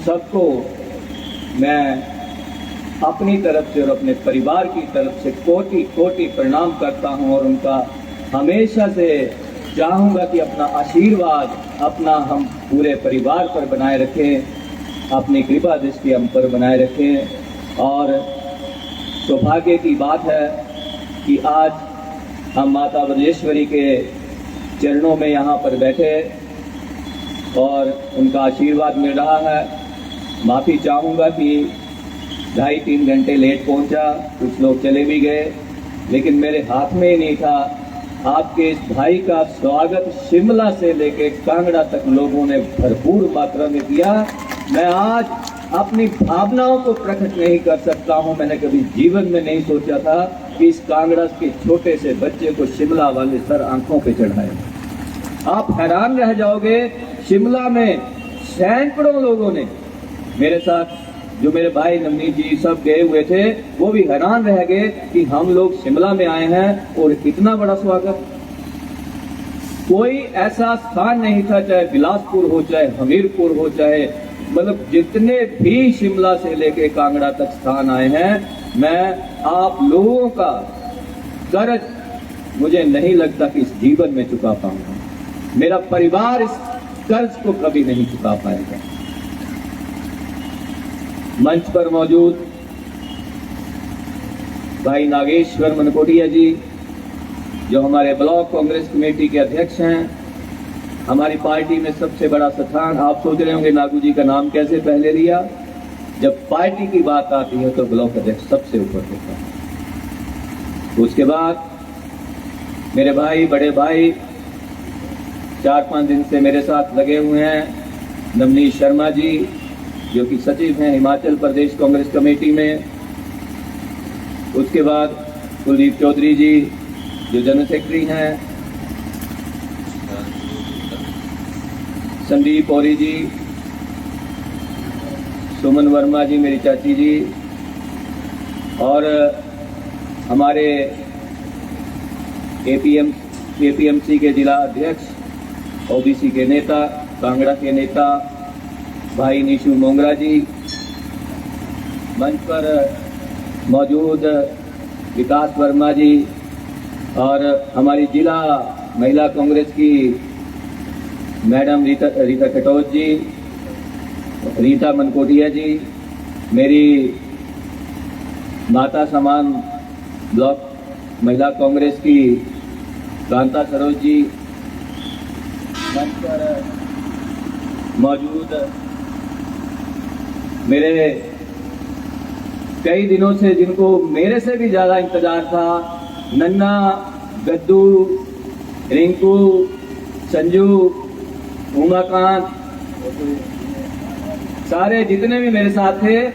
सबको मैं अपनी तरफ से और अपने परिवार की तरफ से कोटि कोटि प्रणाम करता हूं और उनका हमेशा से चाहूँगा कि अपना आशीर्वाद अपना हम पूरे परिवार पर बनाए रखें, अपनी कृपा दृष्टि हम पर बनाए रखें। और सौभाग्य की बात है कि आज हम माता ब्रजेश्वरी के चरणों में यहाँ पर बैठे और उनका आशीर्वाद मिल रहा है। माफ़ी चाहूँगा कि 2.5-3 घंटे लेट पहुँचा, कुछ लोग चले भी गए, लेकिन मेरे हाथ में ही नहीं था। आपके इस भाई का स्वागत शिमला से लेकर कांगड़ा तक लोगों ने भरपूर मात्रा में किया। मैं आज अपनी भावनाओं को प्रकट नहीं कर सकता हूं। मैंने कभी जीवन में नहीं सोचा था कि इस कांगड़ा के छोटे से बच्चे को शिमला वाले सर आंखों पे चढ़ाए। आप हैरान रह जाओगे। शिमला में सैकड़ों लोगों ने मेरे साथ, जो मेरे भाई नवनीत जी सब गए हुए थे, वो भी हैरान रह गए कि हम लोग शिमला में आए हैं और इतना बड़ा स्वागत। कोई ऐसा स्थान नहीं था, चाहे बिलासपुर हो, चाहे हमीरपुर हो, चाहे मतलब जितने भी शिमला से लेके कांगड़ा तक स्थान आए हैं, मैं आप लोगों का कर्ज मुझे नहीं लगता कि इस जीवन में चुका पाऊंगा। मेरा परिवार इस कर्ज को कभी नहीं चुका पाएगा। मंच पर मौजूद भाई नागेश्वर मनकोटिया जी, जो हमारे ब्लॉक कांग्रेस कमेटी के अध्यक्ष हैं, हमारी पार्टी में सबसे बड़ा स्थान। आप सोच रहे होंगे नागू जी का नाम कैसे पहले लिया। जब पार्टी की बात आती है तो ब्लॉक अध्यक्ष सबसे ऊपर होता है। उसके बाद मेरे भाई, बड़े भाई 4-5 दिन से मेरे साथ लगे हुए हैं, नवनीत शर्मा जी जो कि सचिव हैं हिमाचल प्रदेश कांग्रेस कमेटी में। उसके बाद कुलदीप चौधरी जी जो जनरल सेक्रेटरी हैं, संदीप औरी जी, सुमन वर्मा जी मेरी चाची जी, और हमारे एपीएमसी के जिला अध्यक्ष, ओबीसी के नेता, कांगड़ा के नेता भाई निशु मोंगरा जी, मंच पर मौजूद विकास वर्मा जी, और हमारी जिला महिला कांग्रेस की मैडम रीता कटोच जी, रीता मनकोटिया जी, मेरी माता समान ब्लॉक महिला कांग्रेस की कांता सरोज जी, मंच पर मौजूद मेरे कई दिनों से, जिनको मेरे से भी ज्यादा इंतजार था, नन्ना, गद्दू, रिंकू, संजू, उमाकांत, सारे जितने भी मेरे साथ थे,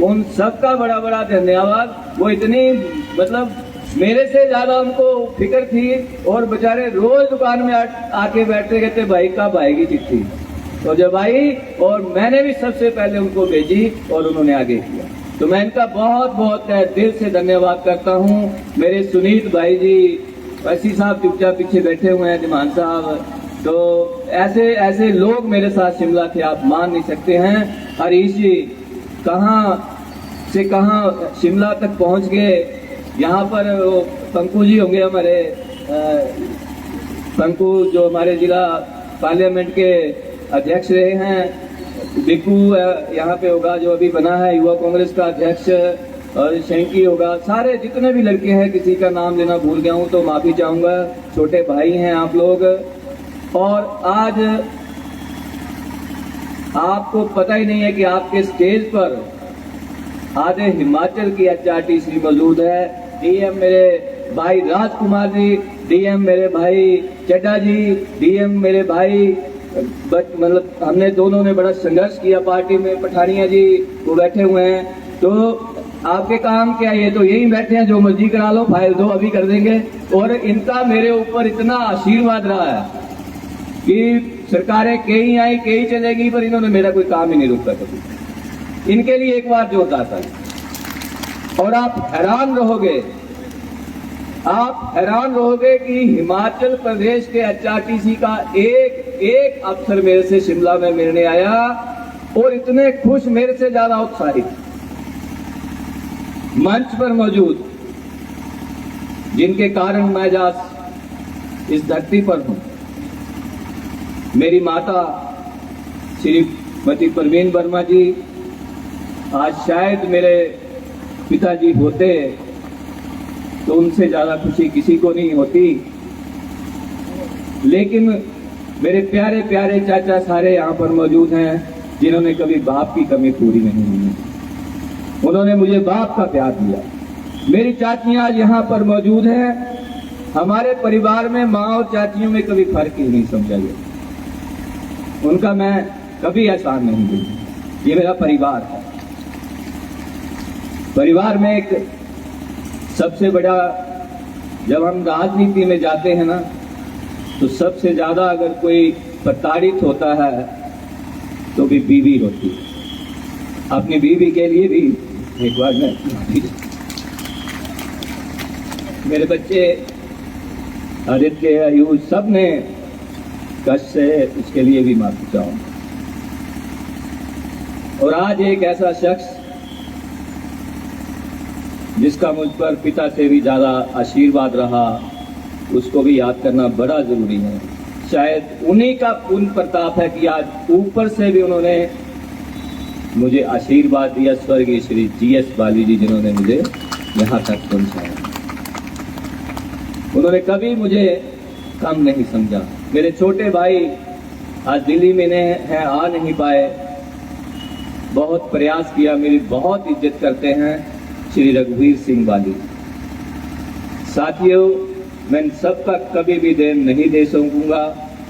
उन सबका बड़ा बड़ा धन्यवाद। वो इतनी मतलब मेरे से ज्यादा उनको फिक्र थी और बेचारे रोज दुकान में आके बैठते कहते भाई कब आएगी चिट्ठी। तो जब आई और मैंने भी सबसे पहले उनको भेजी और उन्होंने आगे किया, तो मैं इनका बहुत बहुत दिल से धन्यवाद करता हूँ। मेरे सुनीत भाई जी, वैसी साहब चुपचाप पीछे बैठे हुए हैं, दिमान साहब, तो ऐसे ऐसे लोग मेरे साथ शिमला थे, आप मान नहीं सकते हैं। हरीश जी कहाँ से कहाँ शिमला तक पहुँच गए। यहाँ पर पंकु जी होंगे, हमारे पंकु जो हमारे जिला पार्लियामेंट के अध्यक्ष रहे हैं, बिक्कू यहाँ पे होगा जो अभी बना है युवा कांग्रेस का अध्यक्ष, और शंकी होगा, सारे जितने भी लड़के हैं, किसी का नाम लेना भूल गया हूँ तो माफी चाहूंगा। छोटे भाई हैं आप लोग, और आज आपको पता ही नहीं है कि आपके स्टेज पर आधे हिमाचल की एचआरटीसी मौजूद है। डीएम मेरे भाई राजकुमार जी, डीएम मेरे भाई चड्डा जी, डीएम मेरे भाई, मतलब हमने दोनों ने बड़ा संघर्ष किया पार्टी में। पठानिया जी वो बैठे हुए हैं, तो आपके काम क्या, ये तो यही बैठे हैं, जो मर्जी करा लो, फाइल दो अभी कर देंगे। और इनका मेरे ऊपर इतना आशीर्वाद रहा है कि सरकारें कई आई कई चलेगी, पर इन्होंने मेरा कोई काम ही नहीं रोका कभी। इनके लिए एक बार जोरदार था। और आप हैरान रहोगे कि हिमाचल प्रदेश के एचआरटीसी का एक अफसर मेरे से शिमला में मिलने आया और इतने खुश, मेरे से ज्यादा उत्साहित मंच पर मौजूद, जिनके कारण मैं आज इस धरती पर हूं। मेरी माता श्रीमती परवीन वर्मा जी, आज शायद मेरे पिताजी होते तो उनसे ज्यादा खुशी किसी को नहीं होती, लेकिन मेरे प्यारे प्यारे चाचा सारे यहाँ पर मौजूद हैं, जिन्होंने कभी बाप की कमी पूरी नहीं की। उन्होंने मुझे बाप का प्यार दिया। मेरी चाचियां आज यहाँ पर मौजूद हैं। हमारे परिवार में माँ और चाचियों में कभी फर्क ही नहीं समझा गया। उनका मैं कभी एहसान नहीं दूंगा। ये मेरा परिवार है। परिवार में एक सबसे बड़ा, जब हम राजनीति में जाते हैं ना, तो सबसे ज्यादा अगर कोई प्रताड़ित होता है तो भी बीवी होती है। अपनी बीवी के लिए भी एक बार मैं, मेरे बच्चे आदित्य, आयुष, सब ने कष्ट से, उसके लिए भी माफी चाहूंगा। और आज एक ऐसा शख्स जिसका मुझ पर पिता से भी ज्यादा आशीर्वाद रहा, उसको भी याद करना बड़ा जरूरी है। शायद उन्हीं का पूर्ण प्रताप है कि आज ऊपर से भी उन्होंने मुझे आशीर्वाद दिया, स्वर्गीय श्री GS बाली जी, जिन्होंने मुझे यहाँ तक पहुंचाया। उन्होंने कभी मुझे कम नहीं समझा। मेरे छोटे भाई आज दिल्ली में हैं, आ नहीं पाए, बहुत प्रयास किया, मेरी बहुत इज्जत करते हैं श्री रघुवीर सिंह बाली। साथियों, मैं सबका कभी भी देन नहीं दे सकूंगा।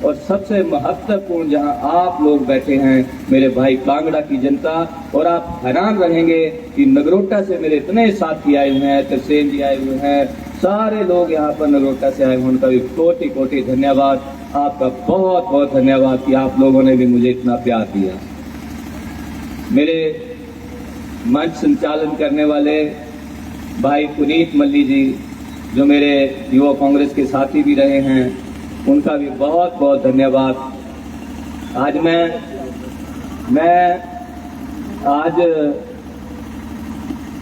और सबसे महत्वपूर्ण, जहां आप लोग बैठे हैं, मेरे भाई कांगड़ा की जनता, और आप हैरान रहेंगे कि नगरोटा से मेरे इतने साथी आए हुए हैं, तरसेन जी आए हुए हैं, सारे लोग यहाँ पर नगरोटा से आए हुए, उनका भी कोटि कोटि धन्यवाद। आपका बहुत बहुत धन्यवाद कि आप लोगों ने भी मुझे इतना प्यार दिया। मेरे मंच संचालन करने वाले भाई पुनीत मल्ली जी, जो मेरे युवा कांग्रेस के साथी भी रहे हैं, उनका भी बहुत बहुत धन्यवाद। आज मैं आज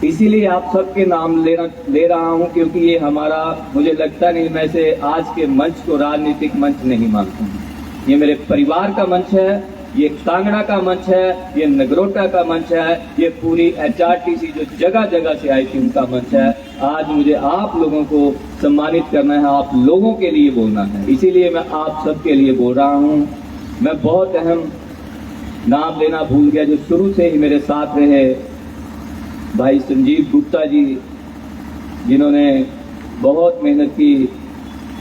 इसीलिए आप सबके नाम ले रहा हूं, क्योंकि ये हमारा, मुझे लगता नहीं, मैं से आज के मंच को राजनीतिक मंच नहीं मानता हूं। ये मेरे परिवार का मंच है, ये कांगड़ा का मंच है, ये नगरोटा का मंच है, ये पूरी HRTC जो जगह जगह से आई थी उनका मंच है। आज मुझे आप लोगों को सम्मानित करना है, आप लोगों के लिए बोलना है, इसीलिए मैं आप सबके लिए बोल रहा हूं। मैं बहुत अहम नाम लेना भूल गया, जो शुरू से ही मेरे साथ रहे, भाई संजीव गुप्ता जी, जिन्होंने बहुत मेहनत की,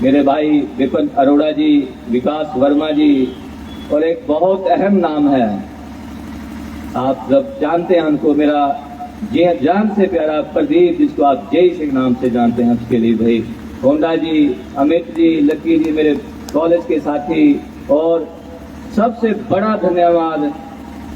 मेरे भाई विपिन अरोड़ा जी, विकास वर्मा जी, और एक बहुत अहम नाम है, आप सब जानते हैं उनको, मेरा जान से प्यारा प्रदीप, जिसको आप जय सिंह नाम से जानते हैं, उसके लिए भाई होंडा जी, अमित जी, लक्की जी, मेरे कॉलेज के साथी। और सबसे बड़ा धन्यवाद,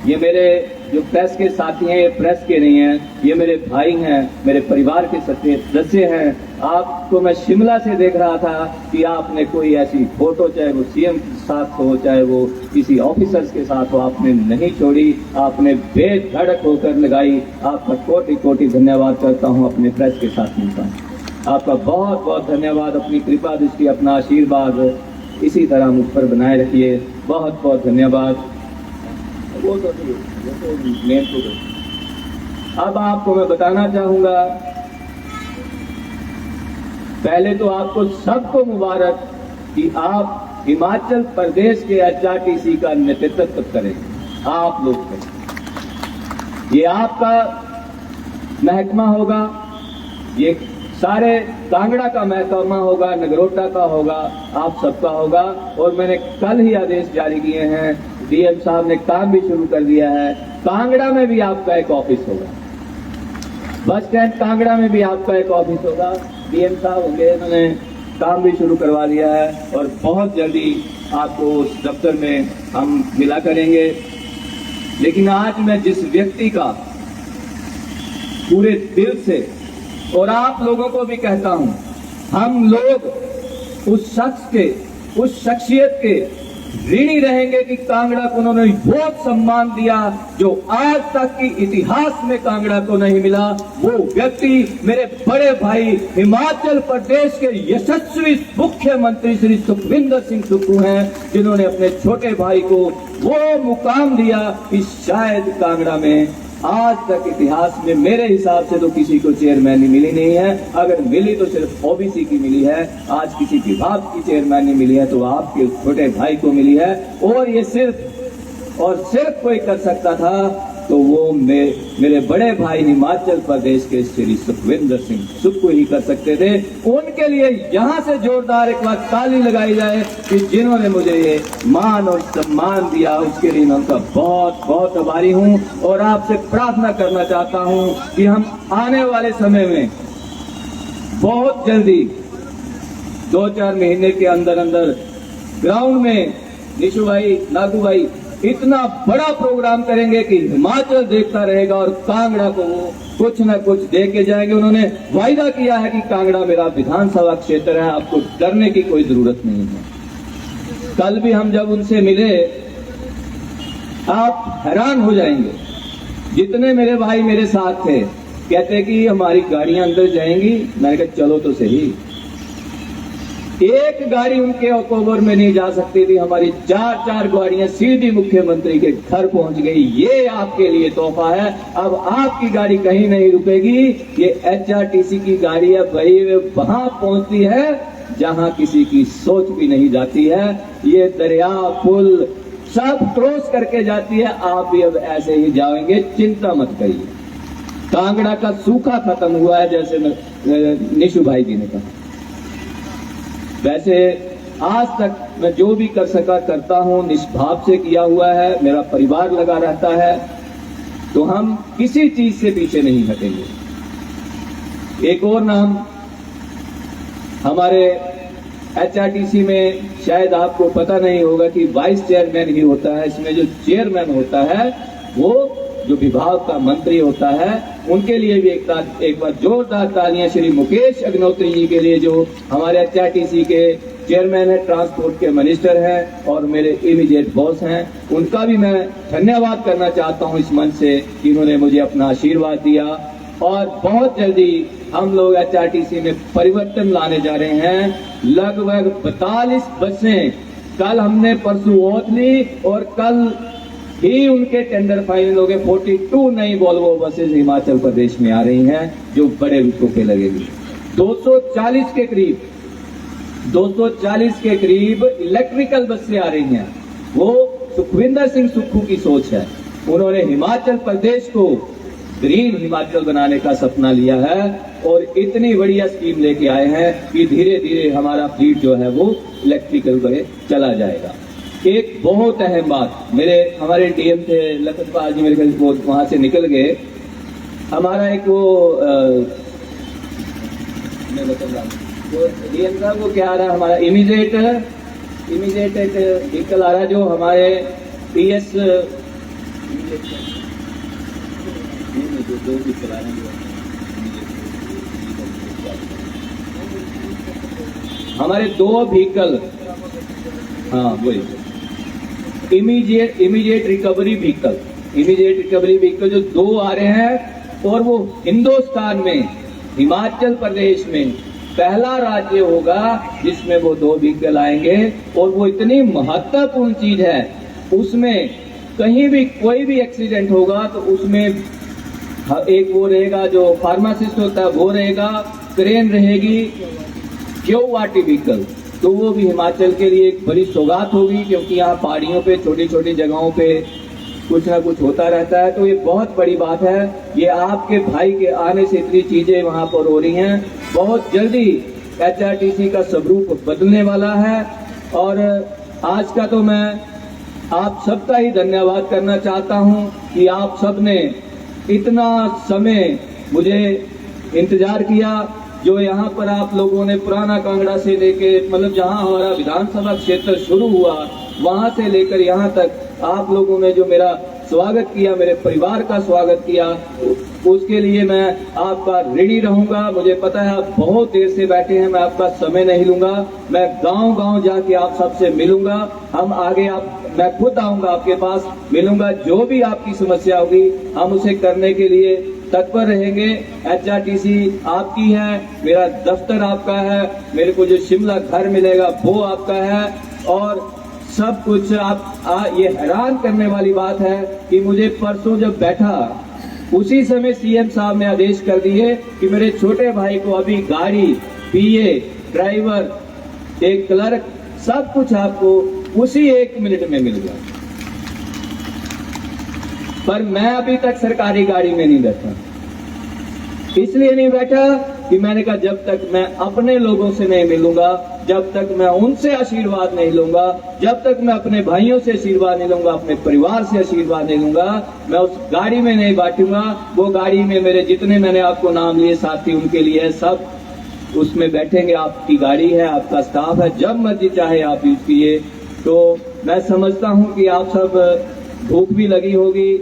ये मेरे जो प्रेस के साथी हैं, ये प्रेस के नहीं हैं, ये मेरे भाई हैं, मेरे परिवार के सदस्य हैं। आपको मैं शिमला से देख रहा था कि आपने कोई ऐसी फोटो, चाहे वो CM के साथ हो, चाहे वो किसी ऑफिसर्स के साथ हो, आपने नहीं छोड़ी, आपने बेधड़क होकर लगाई। आपका कोटि कोटि धन्यवाद करता हूं अपने प्रेस के साथियों का। आपका बहुत बहुत धन्यवाद। अपनी कृपा दृष्टि, अपना आशीर्वाद इसी तरह मुझ पर बनाए रखिए। बहुत बहुत धन्यवाद। वो तो मेन तो अब आपको मैं बताना चाहूंगा, पहले तो आपको सबको मुबारक कि आप हिमाचल प्रदेश के HRTC का नेतृत्व करें, आप लोग करें। ये आपका महकमा होगा, ये सारे कांगड़ा का महकमा होगा, नगरोटा का होगा, आप सबका होगा। और मैंने कल ही आदेश जारी किए हैं, DM साहब ने काम भी शुरू कर दिया है, कांगड़ा में भी आपका एक ऑफिस होगा, बस स्टैंड कांगड़ा में भी आपका एक ऑफिस होगा। DM साहब होंगे, उन्होंने काम भी शुरू करवा लिया है, और बहुत जल्दी आपको उस दफ्तर में हम मिला करेंगे। लेकिन आज मैं जिस व्यक्ति का पूरे दिल से, और आप लोगों को भी कहता हूं, हम लोग उस शख्स के, उस शख्सियत के ऋणी रहेंगे कि कांगड़ा को उन्होंने वो सम्मान दिया जो आज तक की इतिहास में कांगड़ा को नहीं मिला। वो व्यक्ति मेरे बड़े भाई हिमाचल प्रदेश के यशस्वी मुख्यमंत्री श्री सुखविंदर सिंह सुक्खू हैं, जिन्होंने अपने छोटे भाई को वो मुकाम दिया कि शायद कांगड़ा में आज तक इतिहास में मेरे हिसाब से तो किसी को चेयरमैन मिली नहीं है। अगर मिली तो सिर्फ ओबीसी की मिली है। आज किसी विभाग की चेयरमैन मिली है तो आपके छोटे भाई को मिली है। और ये सिर्फ और सिर्फ कोई कर सकता था तो वो मेरे बड़े भाई हिमाचल प्रदेश के श्री सुखविंदर सिंह सुक्खू ही कर सकते थे। उनके लिए यहाँ से जोरदार एक बार ताली लगाई जाए कि जिन्होंने मुझे ये मान और सम्मान दिया, उसके लिए मैं उनका बहुत बहुत आभारी हूँ। और आपसे प्रार्थना करना चाहता हूँ कि हम आने वाले समय में बहुत जल्दी 2-4 महीने के अंदर अंदर ग्राउंड में निशु भाई, नागू भाई इतना बड़ा प्रोग्राम करेंगे कि हिमाचल देखता रहेगा और कांगड़ा को कुछ न कुछ दे के जाएंगे। उन्होंने वायदा किया है कि कांगड़ा मेरा विधानसभा क्षेत्र है, आपको डरने की कोई जरूरत नहीं है। कल भी हम जब उनसे मिले आप हैरान हो जाएंगे। जितने मेरे भाई मेरे साथ थे कहते कि हमारी गाड़ियां अंदर जाएंगी। मैंने कहा चलो तो सही। एक गाड़ी उनके ओवर में नहीं जा सकती थी, हमारी 4-4 गाड़ियां सीधी मुख्यमंत्री के घर पहुंच गई। ये आपके लिए तोहफा है। अब आपकी गाड़ी कहीं नहीं रुकेगी। ये एचआरटीसी की गाड़ी है भाई, वे वहां पहुंचती है जहां किसी की सोच भी नहीं जाती है। ये दरिया पुल सब क्रॉस करके जाती है। आप भी अब ऐसे ही जाएंगे, चिंता मत करिए। कांगड़ा का सूखा खत्म हुआ है, जैसे निशु भाई जी ने कहा। वैसे आज तक मैं जो भी कर सका करता हूं, निष्भाव से किया हुआ है, मेरा परिवार लगा रहता है, तो हम किसी चीज से पीछे नहीं हटेंगे। एक और नाम हमारे एचआरटीसी में शायद आपको पता नहीं होगा कि वाइस चेयरमैन ही होता है। इसमें जो चेयरमैन होता है वो जो विभाग का मंत्री होता है, उनके लिए भी एक बार जोरदार तालियां श्री मुकेश अग्निहोत्री जी के लिए, जो हमारे एचआरटीसी के चेयरमैन है, ट्रांसपोर्ट के मिनिस्टर हैं और मेरे इमीडिएट बॉस हैं। उनका भी मैं धन्यवाद करना चाहता हूं इस मंच से कि उन्होंने मुझे अपना आशीर्वाद दिया। और बहुत जल्दी हम लोग एचआरटीसी में परिवर्तन लाने जा रहे हैं। लगभग 42 बसें कल हमने परसों ओत ली और कल ही उनके टेंडर फाइनल हो गए। 42 नई वॉल्वो बसेज हिमाचल प्रदेश में आ रही हैं जो बड़े रूटों पे लगेगी। 240 के करीब इलेक्ट्रिकल बसें आ रही हैं। वो सुखविंदर सिंह सुक्खू की सोच है। उन्होंने हिमाचल प्रदेश को ग्रीन हिमाचल बनाने का सपना लिया है और इतनी बढ़िया स्कीम लेके आए हैं कि धीरे धीरे हमारा फ्लीट जो है वो इलेक्ट्रिकल पे चला जाएगा। एक बहुत अहम बात, हमारे डीएम थे लखनपाल जी, मेरे ख्याल वो वहां से निकल गए। हमारा एक वो डीएम साहब वो क्या आ रहा है, हमारा इमीडिएट एक व्हीकल आ रहा है जो हमारे पीएस हमारे 2 व्हीकल, हाँ वही इमीडिएट रिकवरी व्हीकल जो 2 आ रहे हैं। और वो हिंदुस्तान में हिमाचल प्रदेश में पहला राज्य होगा जिसमें वो 2 व्हीकल आएंगे। और वो इतनी महत्वपूर्ण चीज है, उसमें कहीं भी कोई भी एक्सीडेंट होगा तो उसमें एक वो रहेगा जो फार्मासिस्ट होता है, वो रहेगा, क्रेन रहेगी, क्यूआरटी व्हीकल। तो वो भी हिमाचल के लिए एक बड़ी सौगात होगी, क्योंकि यहाँ पहाड़ियों पे छोटी छोटी जगहों पे कुछ ना कुछ होता रहता है। तो ये बहुत बड़ी बात है। ये आपके भाई के आने से इतनी चीजें वहां पर हो रही हैं। बहुत जल्दी एचआरटीसी का स्वरूप बदलने वाला है। और आज का तो मैं आप सबका ही धन्यवाद करना चाहता हूं कि आप सब ने इतना समय मुझे इंतजार किया। जो यहाँ पर आप लोगों ने पुराना कांगड़ा से लेके, मतलब जहाँ हमारा विधानसभा क्षेत्र शुरू हुआ वहां से लेकर यहाँ तक आप लोगों ने जो मेरा स्वागत किया, मेरे परिवार का स्वागत किया, उसके लिए मैं आपका ऋणी रहूंगा। मुझे पता है आप बहुत देर से बैठे हैं, मैं आपका समय नहीं लूंगा। मैं गांव-गांव जाके आप सबसे मिलूंगा। हम आगे मैं खुद आऊंगा, आपके पास मिलूंगा। जो भी आपकी समस्या होगी हम उसे करने के लिए तत्पर रहेंगे। HRTC आपकी है, मेरा दफ्तर आपका है, मेरे को जो शिमला घर मिलेगा वो आपका है, और सब कुछ ये हैरान करने वाली बात है कि मुझे परसों जब बैठा उसी समय CM साहब ने आदेश कर दिए कि मेरे छोटे भाई को अभी गाड़ी, PA, ड्राइवर, एक क्लर्क, सब कुछ आपको उसी 1 मिनट में मिल गया। पर मैं अभी तक सरकारी गाड़ी में नहीं बैठा। इसलिए नहीं बैठा कि मैंने कहा जब तक मैं अपने लोगों से नहीं मिलूंगा, जब तक मैं उनसे आशीर्वाद नहीं लूंगा, जब तक मैं अपने भाइयों से आशीर्वाद नहीं लूंगा, अपने परिवार से आशीर्वाद नहीं लूंगा, मैं उस गाड़ी में नहीं बैठूंगा। वो गाड़ी में मेरे जितने मैंने आपको नाम लिए साथी उनके लिए सब उसमें बैठेंगे। आपकी गाड़ी है, आपका स्टाफ है, जब मर्जी चाहे आप यूज कीजिए। तो मैं समझता हूं कि आप सब भूख भी लगी होगी।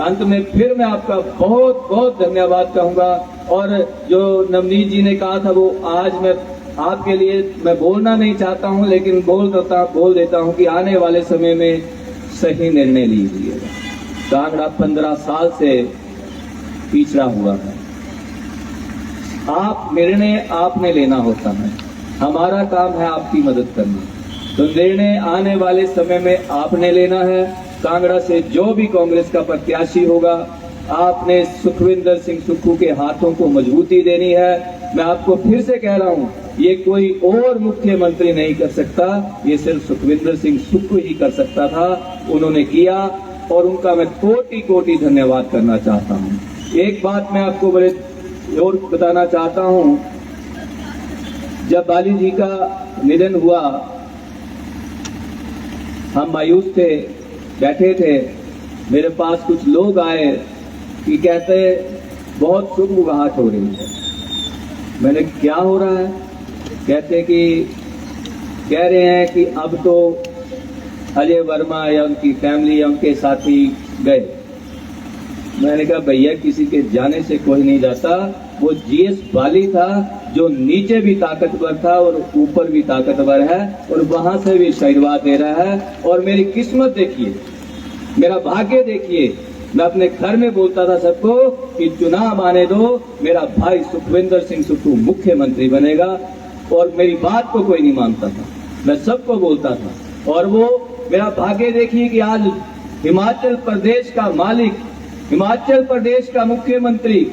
अंत में फिर मैं आपका बहुत बहुत धन्यवाद कहूंगा। और जो नवनीत जी ने कहा था वो आज मैं आपके लिए मैं बोलना नहीं चाहता हूं, लेकिन बोल देता हूं कि आने वाले समय में सही निर्णय लीजिएगा। कांगड़ा 15 साल से पिछड़ा हुआ है। आप निर्णय आपने लेना होता है, हमारा काम है आपकी मदद करना। तो निर्णय आने वाले समय में आपने लेना है। कांगड़ा से जो भी कांग्रेस का प्रत्याशी होगा, आपने सुखविंदर सिंह सुक्खू के हाथों को मजबूती देनी है। मैं आपको फिर से कह रहा हूं, ये कोई और मुख्यमंत्री नहीं कर सकता, ये सिर्फ सुखविंदर सिंह सुक्खू ही कर सकता था। उन्होंने किया और उनका मैं कोटि कोटि धन्यवाद करना चाहता हूं। एक बात मैं आपको बड़े और बताना चाहता हूं, जब बाली जी का निधन हुआ हम मायूस थे, बैठे थे। मेरे पास कुछ लोग आए कि कहते बहुत सुगबुगाहट हो रही है। मैंने क्या हो रहा है? कहते कि कह रहे हैं कि अब तो अजय वर्मा या उनकी फैमिली या उनके साथी गए। मैंने कहा भैया किसी के जाने से कोई नहीं जाता। वो GS बाली था जो नीचे भी ताकतवर था और ऊपर भी ताकतवर है, और वहां से भी आशीर्वाद दे रहा है। और मेरी किस्मत देखिए, मेरा भाग्य देखिए। मैं अपने घर में बोलता था सबको कि चुनाव आने दो, मेरा भाई सुखविंदर सिंह सुक्खू मुख्यमंत्री बनेगा, और मेरी बात को कोई नहीं मानता था। मैं सबको बोलता था। और वो मेरा भाग्य देखिए कि आज हिमाचल प्रदेश का मालिक, हिमाचल प्रदेश का मुख्यमंत्री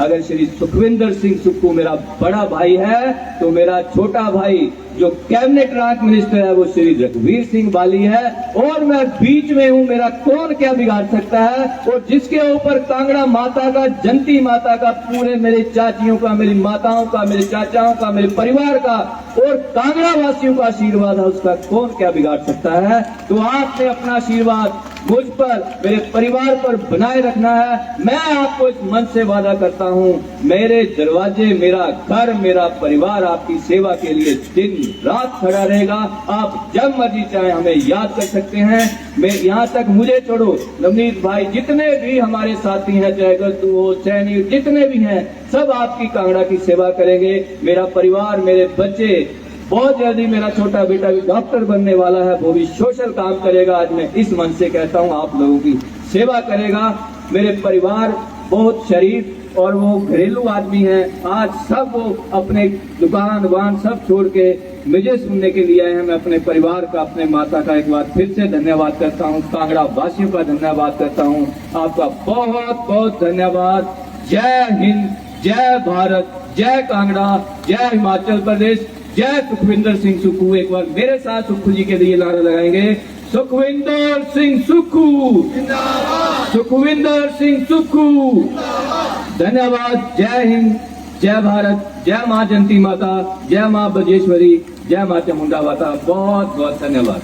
अगर श्री सुखविंदर सिंह सुक्खू मेरा बड़ा भाई है, तो मेरा छोटा भाई जो कैबिनेट रैंक मिनिस्टर है वो श्री रघुवीर सिंह बाली है। और मैं बीच में हूं, मेरा कौन क्या बिगाड़ सकता है? और जिसके ऊपर कांगड़ा माता का, जंती माता का, पूरे मेरे चाचियों का, मेरी माताओं का, मेरे चाचाओं का, मेरे परिवार का और कांगड़ा वासियों का आशीर्वाद है, उसका कौन क्या बिगाड़ सकता है? तो आपने अपना आशीर्वाद मुझ पर, मेरे परिवार पर बनाए रखना है। मैं आपको इस मन से वादा करता हूं, मेरे दरवाजे, मेरा घर, मेरा परिवार आपकी सेवा के लिए दिन रात खड़ा रहेगा। आप जब मर्जी चाहे हमें याद कर सकते हैं। मैं यहाँ तक मुझे छोड़ो, नवनीत भाई, जितने भी हमारे साथी हैं, चाहे गद्दू हो, सैनी, जितने भी हैं, सब आपकी कांगड़ा की सेवा करेंगे। मेरा परिवार, मेरे बच्चे, बहुत जल्दी मेरा छोटा बेटा भी डॉक्टर बनने वाला है, वो भी सोशल काम करेगा। आज मैं इस मन से कहता हूँ आप लोगों की सेवा करेगा। मेरे परिवार बहुत शरीफ और वो घरेलू आदमी हैं। आज सब वो अपने दुकान सब छोड़ के मुझे सुनने के लिए आए हैं। मैं अपने परिवार का, अपने माता का एक बार फिर से धन्यवाद करता हूँ, कांगड़ा वासियों का धन्यवाद करता हूँ। आपका बहुत बहुत धन्यवाद। जय हिंद, जय भारत, जय कांगड़ा, जय हिमाचल प्रदेश, जय सुखविंदर सिंह सुक्खू। एक बार मेरे साथ सुक्खू जी के लिए नारा लगाएंगे, सुखविंदर सिंह सुक्खू, सुखविंदर सिंह सुक्खू। धन्यवाद। जय हिंद, जय भारत, जय मां जंती माता, जय मां बजेश्वरी, जय मां चामुंडा माता। बहुत बहुत धन्यवाद।